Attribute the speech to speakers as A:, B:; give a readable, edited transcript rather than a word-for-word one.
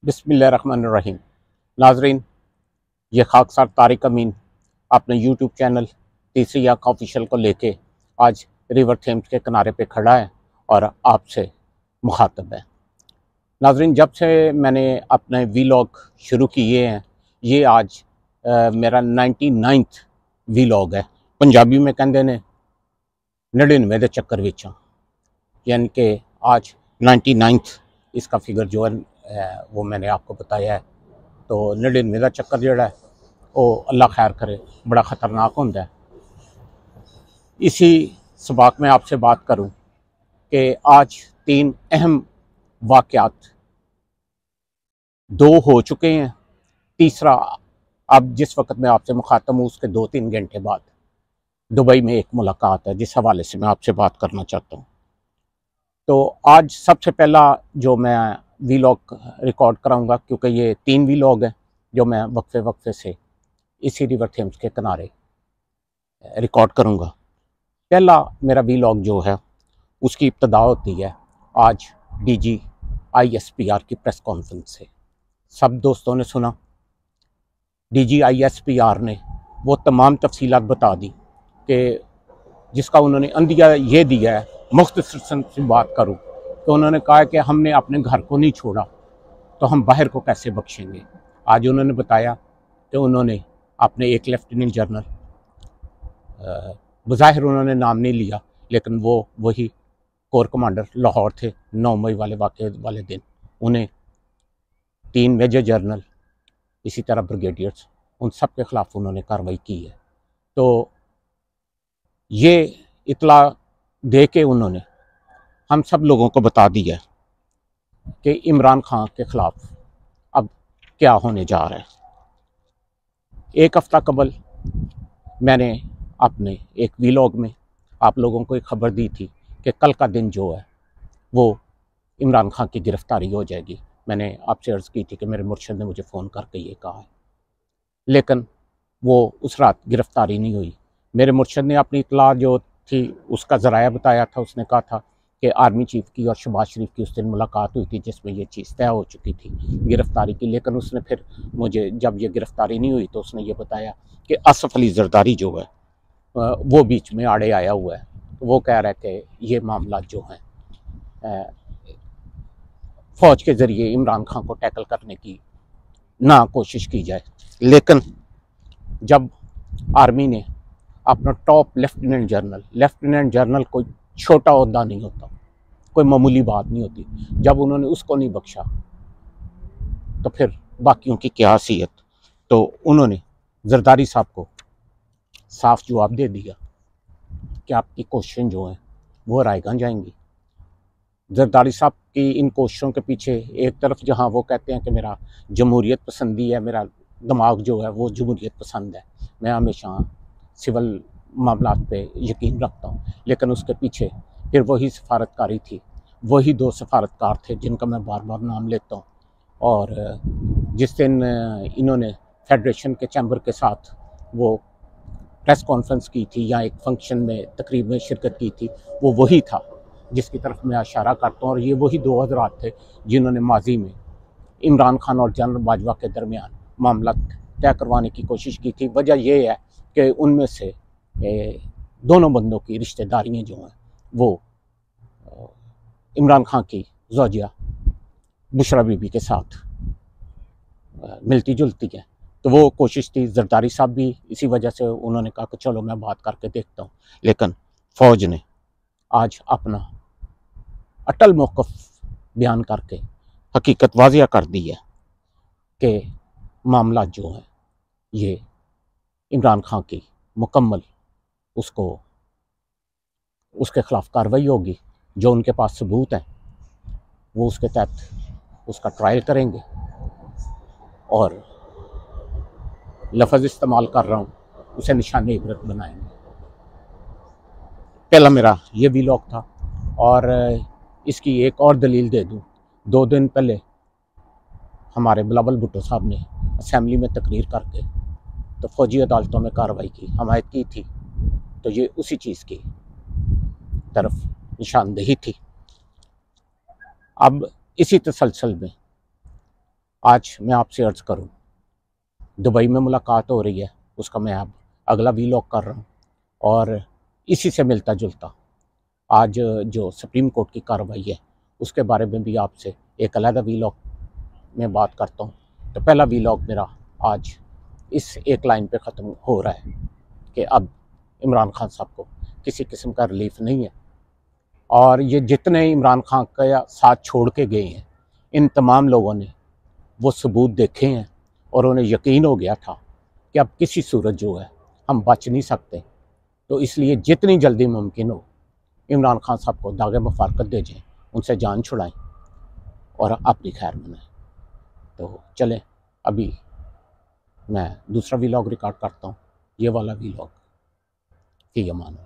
A: बिस्मिल्लाहिर्रहमानिर्रहीम। नाजरीन, ये खाकसार तारिक अमीन अपने यूट्यूब चैनल तीसरी आँख ऑफिशियल को लेके आज रिवर थेम्स के किनारे पे खड़ा है और आपसे मुखातब है। नाजरीन, जब से मैंने अपने वीलॉग शुरू किए हैं, ये आज मेरा 99th वीलॉग है। पंजाबी में कहते ने 99 के चक्कर विच हाँ, यानी कि आज 99th इसका फिगर जो है वो मैंने आपको बताया है। तो 99 का चक्कर जोड़ा है वो अल्लाह खैर करे बड़ा ख़तरनाक होता है। इसी सबाक में आपसे बात करूं कि आज 3 अहम वाक़यात 2 हो चुके हैं। तीसरा अब जिस वक्त मैं आपसे मुखातब हूँ उसके 2-3 घंटे बाद दुबई में एक मुलाकात है, जिस हवाले से मैं आपसे बात करना चाहता हूँ। तो आज सबसे पहला जो मैं वीलॉग रिकॉर्ड कराऊंगा, क्योंकि ये 3 वीलॉग हैं जो मैं वक्फे वक्फे से इसी रिवर थेम्स के किनारे रिकॉर्ड करूंगा। पहला मेरा वीलॉग जो है उसकी इब्तदा होती है आज डीजी आईएसपीआर की प्रेस कॉन्फ्रेंस से। सब दोस्तों ने सुना, डीजी आईएसपीआर ने वो तमाम तफसीलात बता दी कि जिसका उन्होंने अंदिया ये दिया है। मुख्तसर से बात करूँ तो उन्होंने कहा कि हमने अपने घर को नहीं छोड़ा तो हम बाहर को कैसे बख्शेंगे। आज उन्होंने बताया कि उन्होंने अपने एक लेफ्टिनेंट जनरल, बज़ाहिर उन्होंने नाम नहीं लिया, लेकिन वो वही कोर कमांडर लाहौर थे 9 मई वाले वाक़े वाले दिन, उन्हें 3 मेजर जनरल, इसी तरह ब्रिगेडियर्स, उन सब के ख़िलाफ़ उन्होंने कार्रवाई की है। तो ये इतला दे के उन्होंने हम सब लोगों को बता दिया कि इमरान खान के ख़िलाफ़ अब क्या होने जा रहा है। एक हफ़्ता कबल मैंने अपने एक वीलॉग में आप लोगों को एक खबर दी थी कि कल का दिन जो है वो इमरान खान की गिरफ़्तारी हो जाएगी। मैंने आपसे अर्ज़ की थी कि मेरे मुर्शद ने मुझे फ़ोन करके ये कहा है, लेकिन वो उस रात गिरफ़्तारी नहीं हुई। मेरे मुर्शद ने अपनी इतला जो थी उसका ज़राया बताया था। उसने कहा था कि आर्मी चीफ़ की और शहबाज शरीफ की उस दिन मुलाकात हुई थी जिसमें ये चीज़ तय हो चुकी थी गिरफ़्तारी की। लेकिन उसने फिर मुझे, जब ये गिरफ़्तारी नहीं हुई, तो उसने ये बताया कि असफ़ अली ज़रदारी जो है वो बीच में आड़े आया हुआ है। वो कह रहा है कि ये मामला जो हैं फ़ौज के ज़रिए इमरान खान को टैकल करने की ना कोशिश की जाए। लेकिन जब आर्मी ने अपना टॉप लेफ्टिनेंट जनरल कोई छोटा ओहदा नहीं होता, कोई मामूली बात नहीं होती, जब उन्होंने उसको नहीं बख्शा तो फिर बाकियों की क्या हैसियत। तो उन्होंने जरदारी साहब को साफ जवाब दे दिया कि आपकी कोशिशें जो हैं वो रायगां जाएंगी। जरदारी साहब की इन कोशिशों के पीछे एक तरफ जहां वो कहते हैं कि मेरा जमहूरियत पसंदी है, मेरा दिमाग जो है वो जमहूरियत पसंद है, मैं हमेशा सिविल मामलात पे यकीन रखता हूँ, लेकिन उसके पीछे फिर वही सफारतकारी थी, वही 2 सफारतकार थे जिनका मैं बार बार नाम लेता हूँ। और जिस दिन इन्होंने फेडरेशन के चैम्बर के साथ वो प्रेस कॉन्फ्रेंस की थी या एक फंक्शन में तकरीब में शिरकत की थी, वो वही था जिसकी तरफ मैं इशारा करता हूँ। और ये वही 2 हज़रात थे जिन्होंने माजी में इमरान खान और जनरल बाजवा के दरमियान मामला तय करवाने की कोशिश की थी। वजह यह है कि उनमें से दोनों बंदों की रिश्तेदारियाँ जो हैं वो इमरान खान की ज़ौजिया बुशरा बीबी के साथ मिलती जुलती है। तो वो कोशिश थी, जरदारी साहब भी इसी वजह से उन्होंने कहा कि चलो मैं बात करके देखता हूँ। लेकिन फ़ौज ने आज अपना अटल मौक़िफ़ बयान करके हकीकत वाज़िया कर दी है कि मामला जो है ये इमरान खान की मुकम्मल उसको उसके ख़िलाफ़ कार्रवाई होगी। जो उनके पास सबूत हैं वो उसके तहत उसका ट्रायल करेंगे। और लफ्ज़ इस्तेमाल कर रहा हूँ, उसे निशान इबरत बनाएंगे। पहला मेरा ये वीलॉग था। और इसकी एक और दलील दे दूँ, 2 दिन पहले हमारे बिलावल भुट्टो साहब ने असम्बली में तकरीर करके तो फ़ौजी अदालतों में कार्रवाई की हमायत की थी, तो ये उसी चीज़ की तरफ निशानदेही थी। अब इसी तसलसल में आज मैं आपसे अर्ज़ करूं, दुबई में मुलाकात हो रही है, उसका मैं अब अगला वीलॉग कर रहा हूं। और इसी से मिलता जुलता आज जो सुप्रीम कोर्ट की कार्रवाई है उसके बारे में भी आपसे एक अलग वीलॉग में बात करता हूं। तो पहला वीलॉग मेरा आज इस एक लाइन पे ख़त्म हो रहा है कि अब इमरान खान साहब को किसी किस्म का रिलीफ नहीं है, और ये जितने इमरान खान का साथ छोड़ के गए हैं, इन तमाम लोगों ने वो सबूत देखे हैं और उन्हें यकीन हो गया था कि अब किसी सूरत जो है हम बच नहीं सकते। तो इसलिए जितनी जल्दी मुमकिन हो इमरान खान साहब को दागे मुफारकत दे जाएँ, उनसे जान छुड़ाएं और अपनी खैर मनाएं। तो चलें, अभी मैं दूसरा वीलॉग रिकॉर्ड करता हूँ, ये वाला वीलॉग। फी अमान।